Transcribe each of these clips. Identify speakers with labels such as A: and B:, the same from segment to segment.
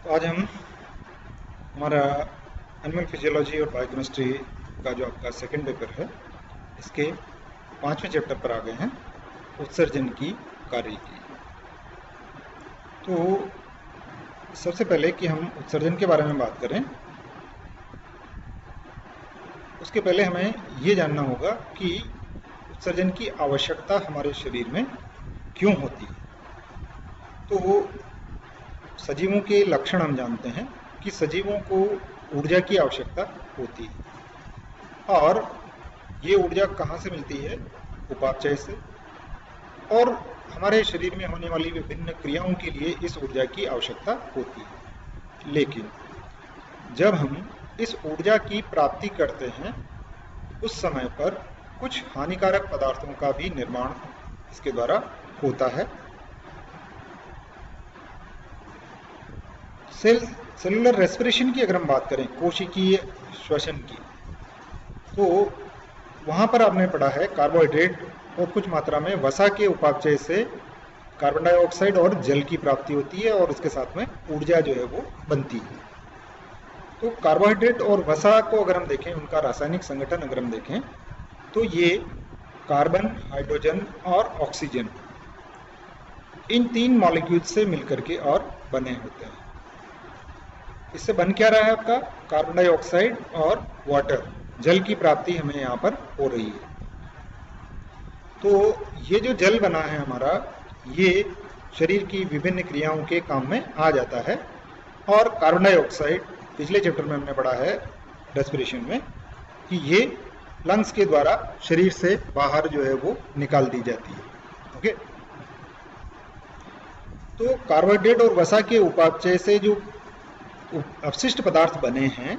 A: तो आज हम हमारा एनिमल फिजियोलॉजी और बायोकेमिस्ट्री का जो आपका सेकंड पेपर है, इसके 5वें चैप्टर पर आ गए हैं, उत्सर्जन की कार्य की। तो सबसे पहले कि हम उत्सर्जन के बारे में बात करें, उसके पहले हमें ये जानना होगा कि उत्सर्जन की आवश्यकता हमारे शरीर में क्यों होती है। तो सजीवों के लक्षण हम जानते हैं कि सजीवों को ऊर्जा की आवश्यकता होती है, और ये ऊर्जा कहाँ से मिलती है? उपापचय से। और हमारे शरीर में होने वाली विभिन्न क्रियाओं के लिए इस ऊर्जा की आवश्यकता होती है। लेकिन जब हम इस ऊर्जा की प्राप्ति करते हैं, उस समय पर कुछ हानिकारक पदार्थों का भी निर्माण इसके द्वारा होता है। सेलुलर रेस्पिरेशन की अगर हम बात करें, कोशिकीय श्वसन की, तो वहाँ पर आपने पढ़ा है कार्बोहाइड्रेट और कुछ मात्रा में वसा के उपापचय से कार्बन डाइऑक्साइड और जल की प्राप्ति होती है, और इसके साथ में ऊर्जा जो है वो बनती है। तो कार्बोहाइड्रेट और वसा को अगर हम देखें, उनका रासायनिक संगठन अगर हम देखें, तो ये कार्बन, हाइड्रोजन और ऑक्सीजन, इन तीन मॉलिक्यूल से मिलकर के और बने होते हैं। इससे बन क्या रहा है आपका? कार्बन डाइऑक्साइड और वाटर, जल की प्राप्ति हमें यहाँ पर हो रही है। तो ये जो जल बना है हमारा, ये शरीर की विभिन्न क्रियाओं के काम में आ जाता है। और कार्बन डाइऑक्साइड पिछले चैप्टर में हमने पढ़ा है रेस्पिरेशन में कि ये लंग्स के द्वारा शरीर से बाहर जो है वो निकाल दी जाती है। ओके, तो कार्बोहाइड्रेट और वसा के उपापचय से जो अपशिष्ट पदार्थ बने हैं,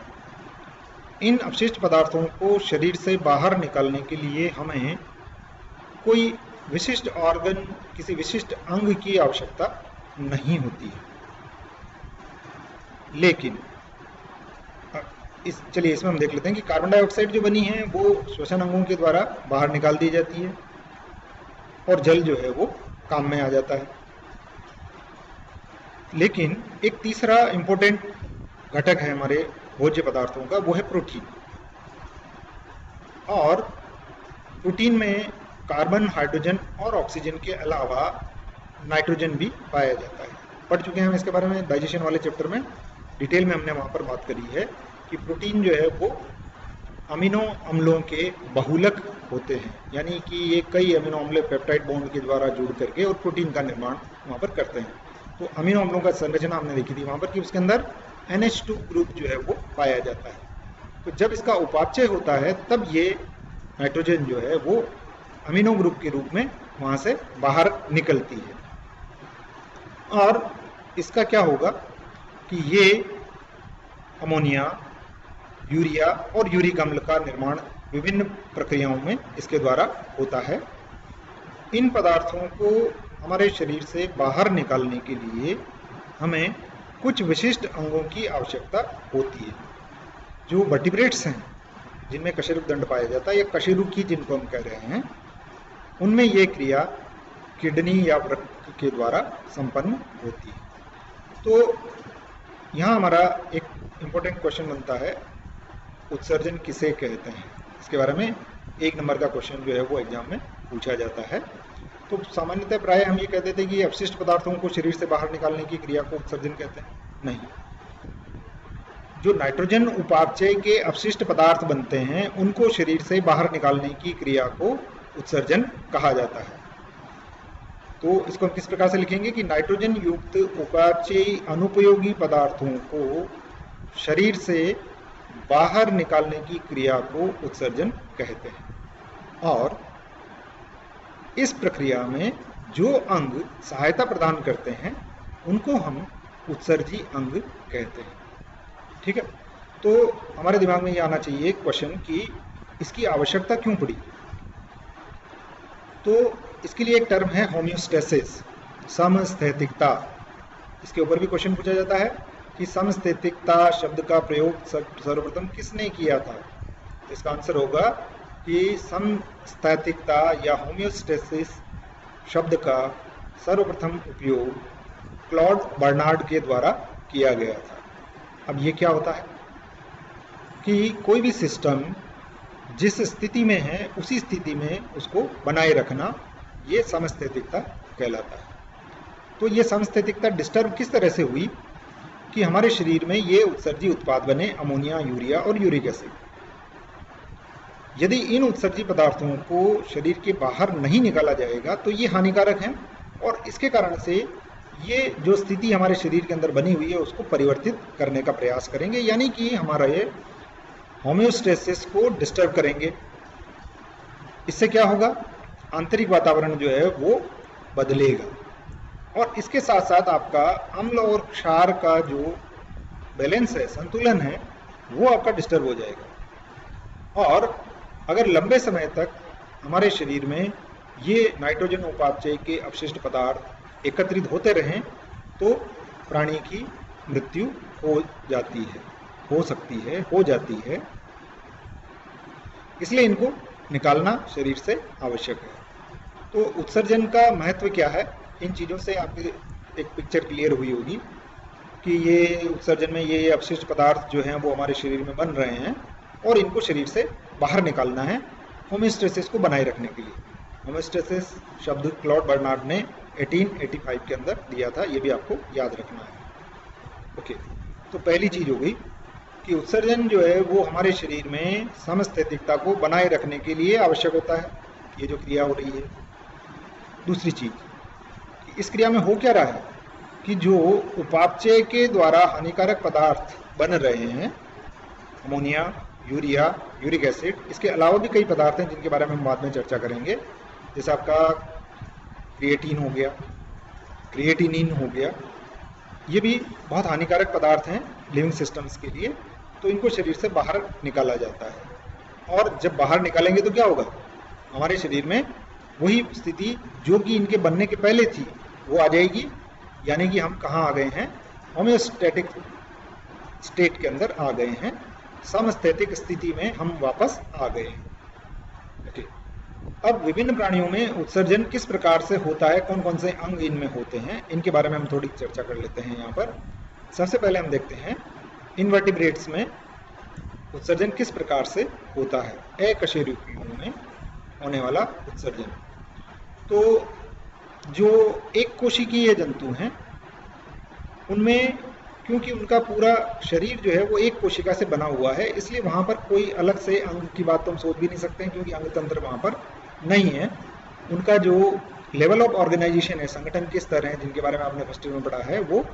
A: इन अपशिष्ट पदार्थों को शरीर से बाहर निकालने के लिए हमें कोई विशिष्ट ऑर्गन, किसी विशिष्ट अंग की आवश्यकता नहीं होती है। लेकिन चलिए इसमें हम देख लेते हैं कि कार्बन डाइऑक्साइड जो बनी है वो श्वसन अंगों के द्वारा बाहर निकाल दी जाती है, और जल जो है वो काम में आ जाता है। लेकिन एक तीसरा इंपॉर्टेंट घटक है हमारे भोज्य पदार्थों का, वो है प्रोटीन। और प्रोटीन में कार्बन, हाइड्रोजन और ऑक्सीजन के अलावा नाइट्रोजन भी पाया जाता है। पढ़ चुके हैं हम इसके बारे में, डाइजेशन वाले चैप्टर में डिटेल में हमने वहाँ पर बात करी है कि प्रोटीन जो है वो अमीनो अम्लों के बहुलक होते हैं, यानी कि ये कई अमीनो अम्ल पेप्टाइड बॉन्ड के द्वारा जुड़ करके और प्रोटीन का निर्माण वहाँ पर करते हैं। तो अमीनो अम्लों का संरचना हमने देखी थी वहाँ पर कि उसके अंदर NH2 ग्रुप जो है वो पाया जाता है। तो जब इसका उपापचय होता है, तब ये नाइट्रोजन जो है वो अमीनो ग्रुप के रूप में वहाँ से बाहर निकलती है। और इसका क्या होगा कि ये अमोनिया, यूरिया और यूरिक अम्ल का निर्माण विभिन्न प्रक्रियाओं में इसके द्वारा होता है। इन पदार्थों को हमारे शरीर से बाहर निकालने के लिए हमें कुछ विशिष्ट अंगों की आवश्यकता होती है। जो वर्टिब्रेट्स हैं, जिनमें कशेरुकदंड पाया जाता है या कशेरुकी जिनको हम कह रहे हैं, उनमें ये क्रिया किडनी या वृक्क के द्वारा संपन्न होती है। तो यहाँ हमारा एक इम्पोर्टेंट क्वेश्चन बनता है, उत्सर्जन किसे कहते हैं? इसके बारे में 1 नंबर का क्वेश्चन जो है वो एग्जाम में पूछा जाता है। तो सामान्यतः प्राय हम ये कहते थे कि अपशिष्ट पदार्थों को शरीर से बाहर निकालने की क्रिया को उत्सर्जन कहते हैं। नहीं, जो नाइट्रोजन उपापचय के अपशिष्ट पदार्थ बनते हैं, उनको शरीर से बाहर निकालने की क्रिया को उत्सर्जन कहा जाता है। तो इसको हम किस प्रकार से लिखेंगे कि नाइट्रोजन युक्त उपापचयी अनुपयोगी पदार्थों को शरीर से बाहर निकालने की क्रिया को उत्सर्जन कहते हैं। और इस प्रक्रिया में जो अंग सहायता प्रदान करते हैं, उनको हम उत्सर्जी अंग कहते हैं। ठीक है, तो हमारे दिमाग में ये आना चाहिए क्वेश्चन कि इसकी आवश्यकता क्यों पड़ी। तो इसके लिए एक टर्म है होम्योस्टेसिस, समस्थैतिकता। इसके ऊपर भी क्वेश्चन पूछा जाता है कि समस्थैतिकता शब्द का प्रयोग सर्वप्रथम किसने किया था? इसका आंसर होगा कि समस्थैतिकता या होम्योस्टेसिस शब्द का सर्वप्रथम उपयोग क्लॉड बर्नार्ड के द्वारा किया गया था। अब ये क्या होता है कि कोई भी सिस्टम जिस स्थिति में है उसी स्थिति में उसको बनाए रखना, ये समस्थैतिकता कहलाता है। तो ये समस्थैतिकता डिस्टर्ब किस तरह से हुई कि हमारे शरीर में ये उत्सर्जी उत्पाद बने, अमोनिया, यूरिया और यूरिक एसिड। यदि इन उत्सर्जी पदार्थों को शरीर के बाहर नहीं निकाला जाएगा तो ये हानिकारक हैं, और इसके कारण से ये जो स्थिति हमारे शरीर के अंदर बनी हुई है उसको परिवर्तित करने का प्रयास करेंगे, यानी कि हमारा ये होम्योस्टेसिस को डिस्टर्ब करेंगे। इससे क्या होगा, आंतरिक वातावरण जो है वो बदलेगा, और इसके साथ साथ आपका अम्ल और क्षार का जो बैलेंस है, संतुलन है, वो आपका डिस्टर्ब हो जाएगा। और अगर लंबे समय तक हमारे शरीर में ये नाइट्रोजन उपापचय के अपशिष्ट पदार्थ एकत्रित होते रहें तो प्राणी की मृत्यु हो जाती है, हो सकती है, हो जाती है। इसलिए इनको निकालना शरीर से आवश्यक है। तो उत्सर्जन का महत्व क्या है, इन चीज़ों से आपकी एक पिक्चर क्लियर हुई होगी कि ये उत्सर्जन में ये अपशिष्ट पदार्थ जो हैं वो हमारे शरीर में बन रहे हैं और इनको शरीर से बाहर निकालना है होम्योस्टेसिस को बनाए रखने के लिए। होम्योस्टेसिस शब्द क्लॉड बर्नार्ड ने 1885 के अंदर दिया था, ये भी आपको याद रखना है। ओके, तो पहली चीज़ हो गई कि उत्सर्जन जो है वो हमारे शरीर में समस्थैतिकता को बनाए रखने के लिए आवश्यक होता है, ये जो क्रिया हो रही है। दूसरी चीज़, इस क्रिया में हो क्या रहा है कि जो उपापचय के द्वारा हानिकारक पदार्थ बन रहे हैं, अमोनिया, यूरिया, यूरिक एसिड, इसके अलावा भी कई पदार्थ हैं जिनके बारे में हम बाद में चर्चा करेंगे, जैसे आपका क्रिएटिन हो गया, क्रिएटिनिन हो गया, ये भी बहुत हानिकारक पदार्थ हैं लिविंग सिस्टम्स के लिए। तो इनको शरीर से बाहर निकाला जाता है, और जब बाहर निकालेंगे तो क्या होगा, हमारे शरीर में वही स्थिति जो कि इनके बनने के पहले थी वो आ जाएगी, यानी कि हम कहाँ आ गए हैं, होम्योस्टैटिक स्टेट के अंदर आ गए हैं, समस्थैतिक स्थिति में हम वापस आ गए हैं। ओके, अब विभिन्न प्राणियों में उत्सर्जन किस प्रकार से होता है, कौन कौन से अंग इनमें होते हैं, इनके बारे में हम थोड़ी चर्चा कर लेते हैं। यहाँ पर सबसे पहले हम देखते हैं इनवर्टिब्रेट्स में उत्सर्जन किस प्रकार से होता है, अकशेरुकियों में होने वाला उत्सर्जन। तो जो एक कोशिकीय जंतु हैं उनमें, क्योंकि उनका पूरा शरीर जो है वो एक कोशिका से बना हुआ है, इसलिए वहाँ पर कोई अलग से अंग की बात तो हम सोच भी नहीं सकते हैं, क्योंकि अंग तंत्र वहाँ पर नहीं है। उनका जो लेवल ऑफ ऑर्गेनाइजेशन है, संगठन के स्तर हैं जिनके बारे में आपने फर्स्ट ईयर में पढ़ा है, वो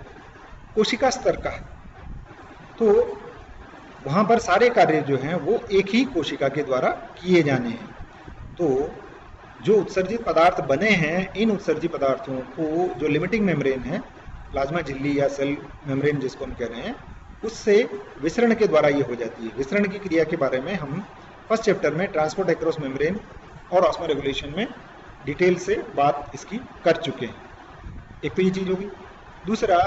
A: कोशिका स्तर का है। तो वहाँ पर सारे कार्य जो हैं वो एक ही कोशिका के द्वारा किए जाने हैं। तो जो उत्सर्जित पदार्थ बने हैं, इन उत्सर्जित पदार्थों को जो लिमिटिंग मेम्ब्रेन है, प्लाज्मा झिल्ली या सेल मेम्ब्रेन जिसको हम कह रहे हैं, उससे विसरण के द्वारा ये हो जाती है। विसरण की क्रिया के बारे में हम फर्स्ट चैप्टर में ट्रांसपोर्ट एक्रोस मेम्ब्रेन और ऑस्मो रेगुलेशन में डिटेल से बात इसकी कर चुके हैं। एक तो ये चीज़ होगी। दूसरा,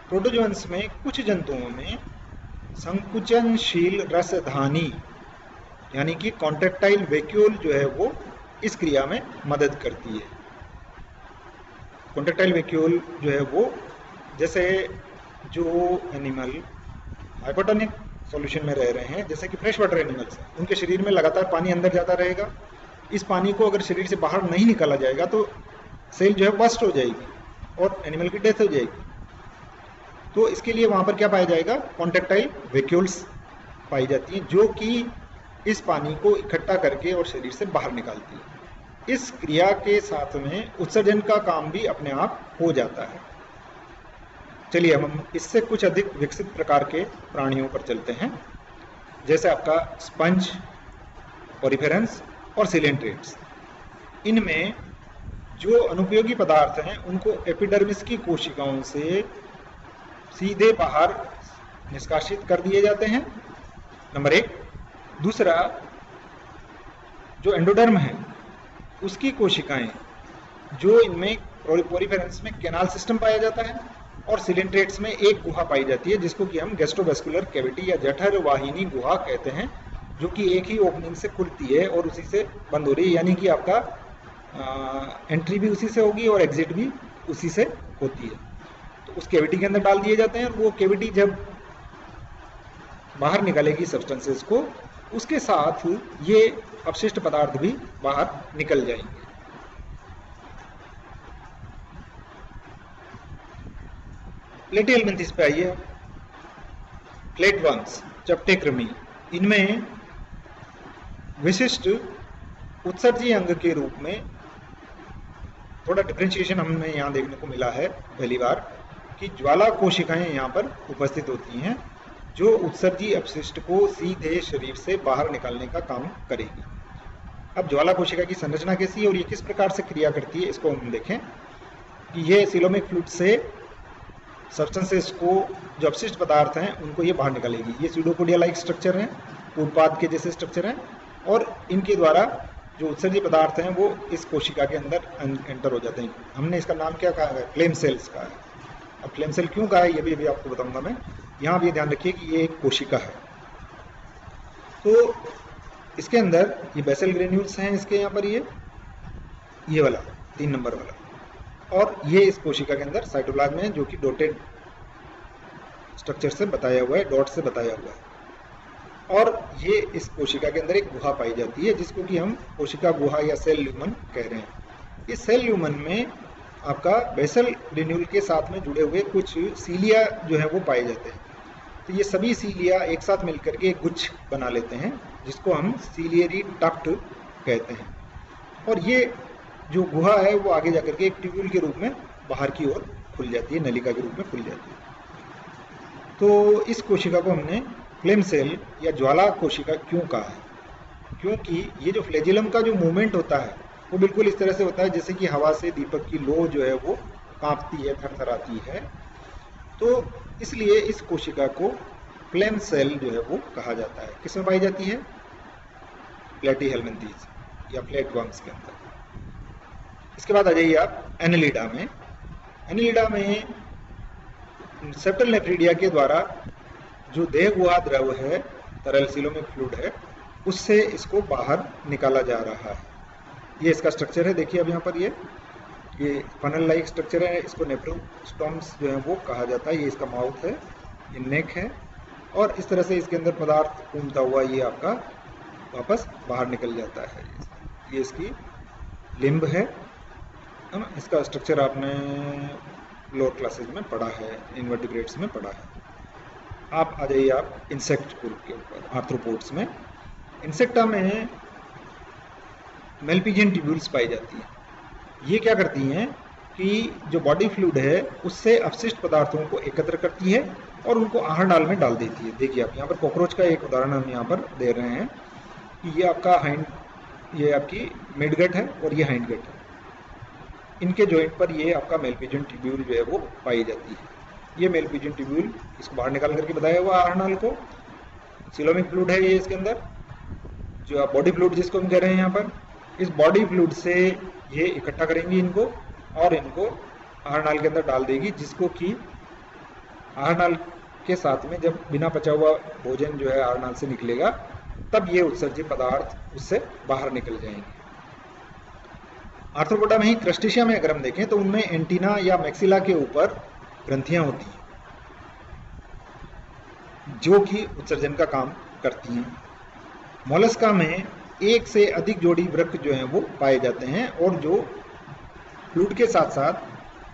A: प्रोटोजोअन्स में कुछ जंतुओं में संकुचनशील रसधानी यानी कि कॉन्ट्रेक्टाइल वैक्यूल जो है वो इस क्रिया में मदद करती है। कॉन्ट्रेक्टाइल वैक्यूल जो है वो, जैसे जो एनिमल हाइपोटोनिक सॉल्यूशन में रह रहे हैं, जैसे कि फ्रेश वाटर एनिमल्स, उनके शरीर में लगातार पानी अंदर जाता रहेगा। इस पानी को अगर शरीर से बाहर नहीं निकाला जाएगा तो सेल जो है बस्ट हो जाएगी और एनिमल की डेथ हो जाएगी। तो इसके लिए वहाँ पर क्या पाया जाएगा, कॉन्ट्रेक्टाइल वैक्यूल्स पाई जाती हैं, जो कि इस पानी को इकट्ठा करके और शरीर से बाहर निकालती है। इस क्रिया के साथ में उत्सर्जन का काम भी अपने आप हो जाता है। चलिए हम इससे कुछ अधिक विकसित प्रकार के प्राणियों पर चलते हैं, जैसे आपका स्पंज, पॉरीफेरेंस और सिलेंट्रेट्स। इनमें जो अनुपयोगी पदार्थ हैं उनको एपिडर्मिस की कोशिकाओं से सीधे बाहर निष्कासित कर दिए जाते हैं, नंबर एक। दूसरा, जो एंडोडर्म है उसकी कोशिकाएं, जो इनमें पॉरीफेरेंस में कैनाल सिस्टम पाया जाता है, और सिलेंट्रेट्स में एक गुहा पाई जाती है जिसको कि हम गैस्ट्रोवेस्कुलर कैविटी या जठर वाहिनी गुहा कहते हैं, जो कि एक ही ओपनिंग से खुलती है और उसी से बंद हो रही है, यानी कि आपका एंट्री भी उसी से होगी और एग्जिट भी उसी से होती है। तो उस कैविटी के अंदर डाल दिए जाते हैं, और वो कैविटी जब बाहर निकालेगी सब्सटेंसेस को, उसके साथ ये अपशिष्ट पदार्थ भी बाहर निकल जाएंगे। प्लेटी हेलमिंथिस पे आइए। प्लेट वर्म्स, चपटे कृमि, इनमें विशिष्ट उत्सर्जी अंग के रूप में थोड़ा डिफरेंशिएशन हमें यहाँ देखने को मिला है पहली बार, कि ज्वाला कोशिकाएं यहाँ पर उपस्थित होती हैं जो उत्सर्जी अपशिष्ट को सीधे शरीर से बाहर निकालने का काम करेगी। अब ज्वाला कोशिका की संरचना कैसी है और ये किस प्रकार से क्रिया करती है, इसको हम देखें कि ये सीलोमिक फ्लूइड से सब्सटेंसेस को, जो अपशिष्ट पदार्थ हैं, उनको ये बाहर निकालेगी। ये स्यूडोपोडिया लाइक स्ट्रक्चर हैं, उत्पाद के जैसे स्ट्रक्चर हैं, और इनके द्वारा जो उत्सर्जी पदार्थ हैं वो इस कोशिका के अंदर एंटर हो जाते हैं। हमने इसका नाम क्या कहा है? फ्लेम सेल्स का है। अब फ्लेम सेल क्यों कहा है ये भी अभी आपको बताऊंगा मैं। यहाँ भी ध्यान रखिए कि ये एक कोशिका है। तो इसके अंदर ये बेसल ग्रेन्यूल्स हैं, इसके यहाँ पर ये वाला 3 नंबर वाला, और ये इस कोशिका के अंदर साइटोप्लाज्म है, जो कि डॉटेड स्ट्रक्चर से बताया हुआ है, डॉट से बताया हुआ है। और ये इस कोशिका के अंदर एक गुहा पाई जाती है, जिसको कि हम कोशिका गुहा या सेल ल्यूमन कह रहे हैं। इस सेल ल्यूमन में आपका बेसल ग्रेन्यूल के साथ में जुड़े हुए कुछ सीलिया जो है वो पाए जाते हैं। तो ये सभी सीलिया एक साथ मिलकर के एक गुच्छ बना लेते हैं, जिसको हम सीलियरी डक्ट कहते हैं। और ये जो गुहा है वो आगे जाकर के एक ट्यूब्यूल के रूप में बाहर की ओर खुल जाती है, नलिका के रूप में खुल जाती है। तो इस कोशिका को हमने फ्लेम सेल या ज्वाला कोशिका क्यों कहा है? क्योंकि ये जो फ्लैजिलम का जो मूवमेंट होता है वो बिल्कुल इस तरह से होता है जैसे कि हवा से दीपक की लो जो है वो कांपती है, थरथराती है। तो इसलिए इस कोशिका को फ्लेम सेल जो है वो कहा जाता है। किसमें पाई जाती है? प्लेटी हेलमिंथीज या प्लेट वर्म्स के अंदर। इसके बाद आ जाइए आप एनेलिडा में। एनेलिडा में सेप्टल नेफ्रिडिया के द्वारा जो देह गुहा द्रव है, तरल सीलोमिक फ्लूइड है, उससे इसको बाहर निकाला जा रहा है। ये इसका स्ट्रक्चर है, देखिए अब यहाँ पर ये फनल लाइक स्ट्रक्चर है। इसको नेफ्रोस्टोम्स जो है वो कहा जाता है। ये इसका माउथ है, ये नेक है, और इस तरह से इसके अंदर पदार्थ घूमता हुआ ये आपका वापस बाहर निकल जाता है। ये इसकी लिम्ब है ना। इसका स्ट्रक्चर आपने लोअर क्लासेज में पढ़ा है, इनवर्टिब्रेट्स में पढ़ा है। आप आ जाइए आप इंसेक्ट ग्रुप के ऊपर, आर्थ्रोपोड्स में। इंसेक्टा में मेलपिजियन ट्यूब्यूल्स पाई जाती हैं। ये क्या करती हैं कि जो बॉडी फ्लूइड है उससे अपशिष्ट पदार्थों को एकत्र करती है और उनको आहार नाल में डाल देती है। देखिए आप यहाँ पर कॉकरोच का एक उदाहरण हम यहाँ पर दे रहे हैं कि ये आपका ये आपकी मिडगट है और ये हाइंडगट है। इनके जॉइंट पर ये आपका मेलपिजियन ट्यूब्यूल जो है वो पाई जाती है। ये मेलपिजियन ट्यूब्यूल, इसको बाहर निकाल करके बताया हुआ आहार नाल को। सीलोमिक फ्लूइड है ये इसके अंदर, जो आप बॉडी फ्लूइड जिसको हम कह रहे हैं यहाँ पर। इस बॉडी फ्लूइड से ये इकट्ठा करेंगी इनको और इनको आहार नाल के अंदर डाल देगी, जिसको कि आहार नाल के साथ में जब बिना पचा हुआ भोजन जो है आहार नाल से निकलेगा, तब ये उत्सर्जित पदार्थ उससे बाहर निकल जाएंगे। आर्थ्रोपोडा में ही क्रस्टेशिया में अगर हम देखें तो उनमें एंटीना या मैक्सिला के ऊपर ग्रंथियां होती हैं जो कि उत्सर्जन का काम करती हैं। मोलस्का में एक से अधिक जोड़ी वृक्क जो हैं वो पाए जाते हैं और जो फ्लूइड के साथ साथ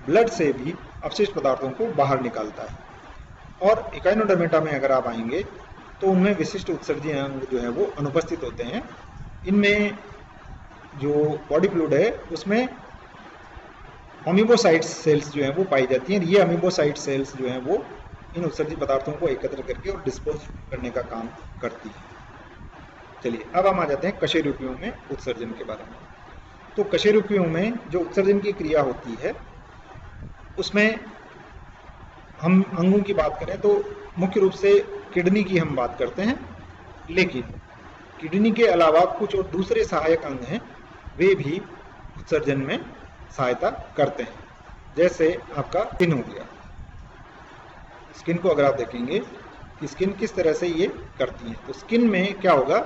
A: ब्लड से भी अपशिष्ट पदार्थों को बाहर निकालता है। और इकाइनोडर्मेटा में अगर आप आएंगे तो उनमें विशिष्ट उत्सर्जी अंग जो है वो अनुपस्थित होते हैं। इनमें जो बॉडी फ्लूइड है उसमें अमीबोसाइट सेल्स जो हैं वो पाई जाती हैं। ये अमीबोसाइट सेल्स जो हैं वो इन उत्सर्जित पदार्थों को एकत्र करके और डिस्पोज करने का काम करती है। चलिए अब हम आ जाते हैं कशेरुकियों में उत्सर्जन के बारे में। तो कशेरुकियों में जो उत्सर्जन की क्रिया होती है उसमें हम अंगों की बात करें तो मुख्य रूप से किडनी की हम बात करते हैं, लेकिन किडनी के अलावा कुछ और दूसरे सहायक अंग हैं, वे भी उत्सर्जन में सहायता करते हैं। जैसे आपका स्किन हो गया। स्किन को अगर आप देखेंगे कि स्किन किस तरह से ये करती है, तो स्किन में क्या होगा,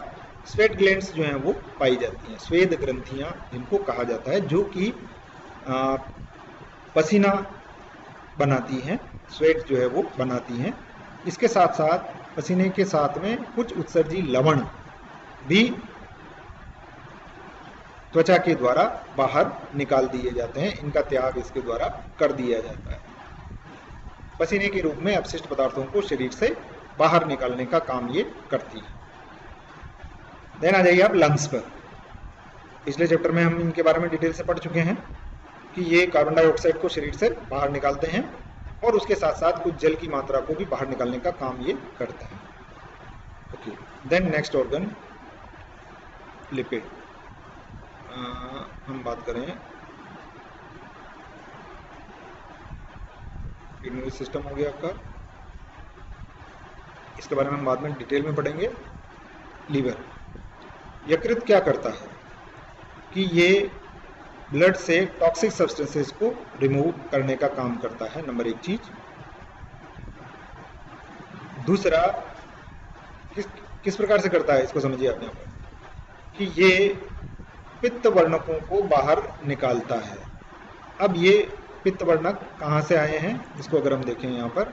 A: स्वेट ग्लैंड्स जो हैं वो पाई जाती हैं, स्वेद ग्रंथियां जिनको कहा जाता है, जो कि पसीना बनाती हैं स्वेट जो है वो बनाती हैं। इसके साथ साथ पसीने के साथ में कुछ उत्सर्जी लवण भी त्वचा के द्वारा बाहर निकाल दिए जाते हैं, इनका त्याग इसके द्वारा कर दिया जाता है। पसीने के रूप में अपशिष्ट पदार्थों को शरीर से बाहर निकालने का काम ये करती है। देन आ जाइए आप लंग्स पर। पिछले चैप्टर में हम इनके बारे में डिटेल से पढ़ चुके हैं कि ये कार्बन डाइऑक्साइड को शरीर से बाहर निकालते हैं और उसके साथ साथ कुछ जल की मात्रा को भी बाहर निकालने का काम ये करते हैं। Okay, then next organ lipid. हम बात करें किडनी सिस्टम हो गया आपका, इसके बारे में हम बाद में डिटेल में पढ़ेंगे। लीवर, यकृत क्या करता है कि ये ब्लड से टॉक्सिक सब्सटेंसेस को रिमूव करने का काम करता है, नंबर एक चीज। दूसरा, किस प्रकार से करता है इसको समझिए आप यहाँ पर, कि ये पित्त वर्णकों को बाहर निकालता है। अब ये पित्त वर्णक कहाँ से आए हैं इसको अगर हम देखें यहाँ पर,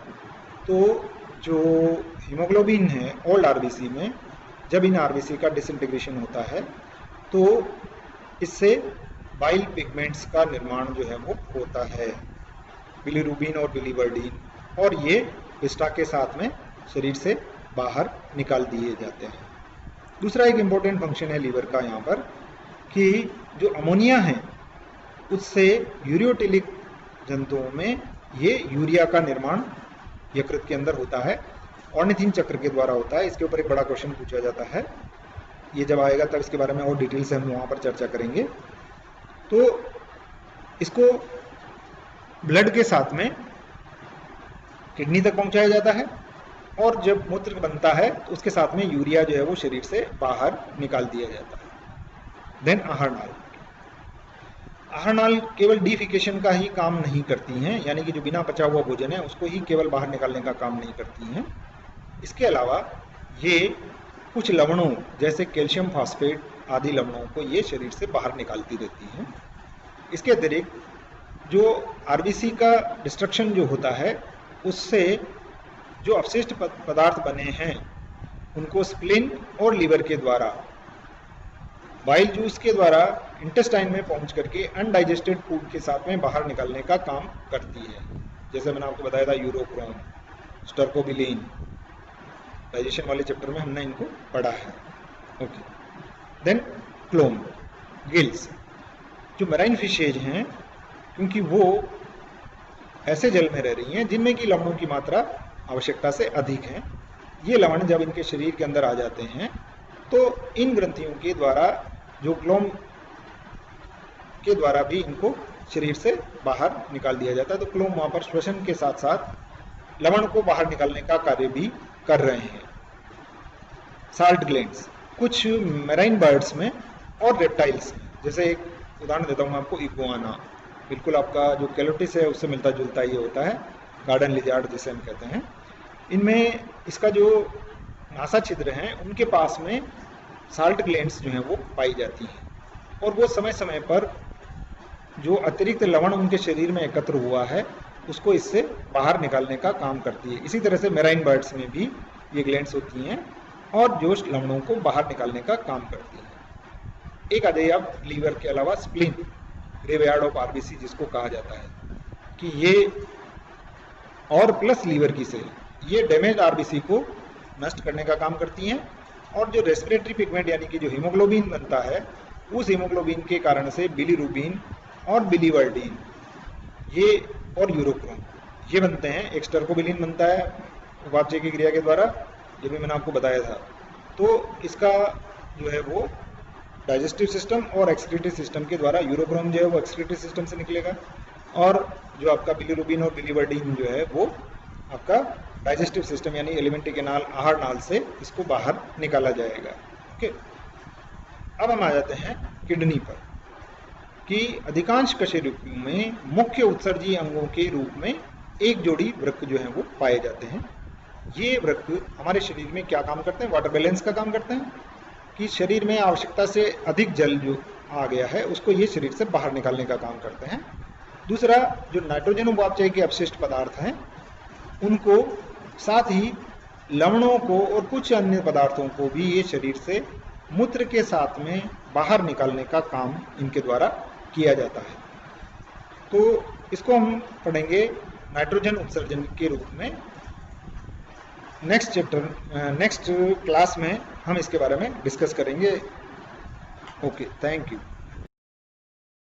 A: तो जो हीमोग्लोबिन है ओल्ड आरबीसी में, जब इन आरबीसी का डिसइंटीग्रेशन होता है तो इससे बाइल पिगमेंट्स का निर्माण जो है वो होता है, बिलीरुबिन और बिलीवर्डिन, और ये विस्टा के साथ में शरीर से बाहर निकाल दिए जाते हैं। दूसरा एक इम्पोर्टेंट फंक्शन है लीवर का यहाँ पर कि जो अमोनिया है उससे यूरियोटिलिक जंतुओं में ये यूरिया का निर्माण यकृत के अंदर होता है, ऑर्निथिन चक्र के द्वारा होता है। इसके ऊपर एक बड़ा क्वेश्चन पूछा जाता है, ये जब आएगा तब इसके बारे में और डिटेल से हम वहाँ पर चर्चा करेंगे। तो इसको ब्लड के साथ में किडनी तक पहुंचाया जाता है और जब मूत्र बनता है तो उसके साथ में यूरिया जो है वो शरीर से बाहर निकाल दिया जाता है। देन आहार नाल, आहार नाल केवल डिफिकेशन का ही काम नहीं करती हैं, यानी कि जो बिना पचा हुआ भोजन है उसको ही केवल बाहर निकालने का काम नहीं करती हैं। इसके अलावा ये कुछ लवणों जैसे कैल्शियम फास्फेट आदि लवणों को ये शरीर से बाहर निकालती रहती हैं। इसके अतिरिक्त जो आरबीसी का डिस्ट्रक्शन जो होता है उससे जो अपशिष्ट पदार्थ बने हैं उनको स्प्लीन और लीवर के द्वारा बाइल जूस के द्वारा इंटेस्टाइन में पहुंच करके अनडाइजेस्टेड फूड के साथ में बाहर निकालने का काम करती है। जैसे मैंने आपको बताया था यूरोक्रोम, स्टर्कोबिलिन, डाइजेशन वाले चैप्टर में हमने इनको पढ़ा है। ओके, देन क्लोम, गिल्स, जो मैराइन फिशेज हैं क्योंकि वो ऐसे जल में रह रही हैं जिनमें की लवणों की मात्रा आवश्यकता से अधिक है। ये लवण जब इनके शरीर के अंदर आ जाते हैं तो इन ग्रंथियों के द्वारा जो क्लोम के द्वारा भी इनको शरीर से बाहर निकाल दिया जाता है। तो क्लोम वहाँ पर श्वसन के साथ साथ लवण को बाहर निकालने का कार्य भी कर रहे हैं। साल्ट ग्लैंड्स, कुछ मैराइन बर्ड्स में और रेप्टाइल्स में, जैसे एक उदाहरण देता हूँ आपको, इगुआना, बिल्कुल आपका जो कैलोटिस है उससे मिलता जुलता ये होता है, गार्डन लिजार्ड जिसे हम कहते हैं। इनमें इसका जो नासा छिद्र हैं उनके पास में साल्ट ग्लैंड्स जो हैं वो पाई जाती हैं और वो समय समय पर जो अतिरिक्त लवण उनके शरीर में एकत्र हुआ है उसको इससे बाहर निकालने का काम करती है। इसी तरह से मैराइन बर्ड्स में भी ये ग्लैंड्स होती हैं और जो लवणों को बाहर निकालने का काम करती हैं। एक आ जाइए आप लीवर के अलावा स्प्लीन, ग्रेवयार्ड ऑफ आरबीसी जिसको कहा जाता है, कि ये और प्लस लीवर की सेल ये डैमेज आरबीसी को नष्ट करने का काम करती हैं और जो रेस्पिरेटरी पिगमेंट यानी कि जो हीमोग्लोबिन बनता है उस हीमोग्लोबिन के कारण से बिलीरुबिन और बिलीवर्डिन ये और यूरोक्रोम ये बनते हैं। एक स्टर्कोबिलिन बनता है उपापचय की क्रिया के द्वारा, ये भी मैंने आपको बताया था। तो इसका जो है वो डाइजेस्टिव सिस्टम और एक्सक्रीटरी सिस्टम के द्वारा, यूरोक्रोम जो है वो एक्सक्रीटरी सिस्टम से निकलेगा और जो आपका बिलीरुबिन और बिलीवर्डिन जो है वो आपका डाइजेस्टिव सिस्टम यानी एलिमेंट्री कैनाल, आहार नाल से इसको बाहर निकाला जाएगा। ओके, अब हम आ जाते हैं किडनी पर, कि अधिकांश कशेरुकियों में मुख्य उत्सर्जी अंगों के रूप में एक जोड़ी वृक्क जो है वो पाए जाते हैं। ये वृक्क हमारे शरीर में क्या काम करते हैं? वाटर बैलेंस का काम करते हैं, कि शरीर में आवश्यकता से अधिक जल जो आ गया है उसको ये शरीर से बाहर निकालने का काम करते हैं। दूसरा, जो नाइट्रोजन उपापचय के अपशिष्ट पदार्थ हैं उनको, साथ ही लवणों को और कुछ अन्य पदार्थों को भी ये शरीर से मूत्र के साथ में बाहर निकालने का काम इनके द्वारा किया जाता है। तो इसको हम पढ़ेंगे नाइट्रोजन उत्सर्जन के रूप में। नेक्स्ट क्लास में हम इसके बारे में डिस्कस करेंगे। Okay, thank you.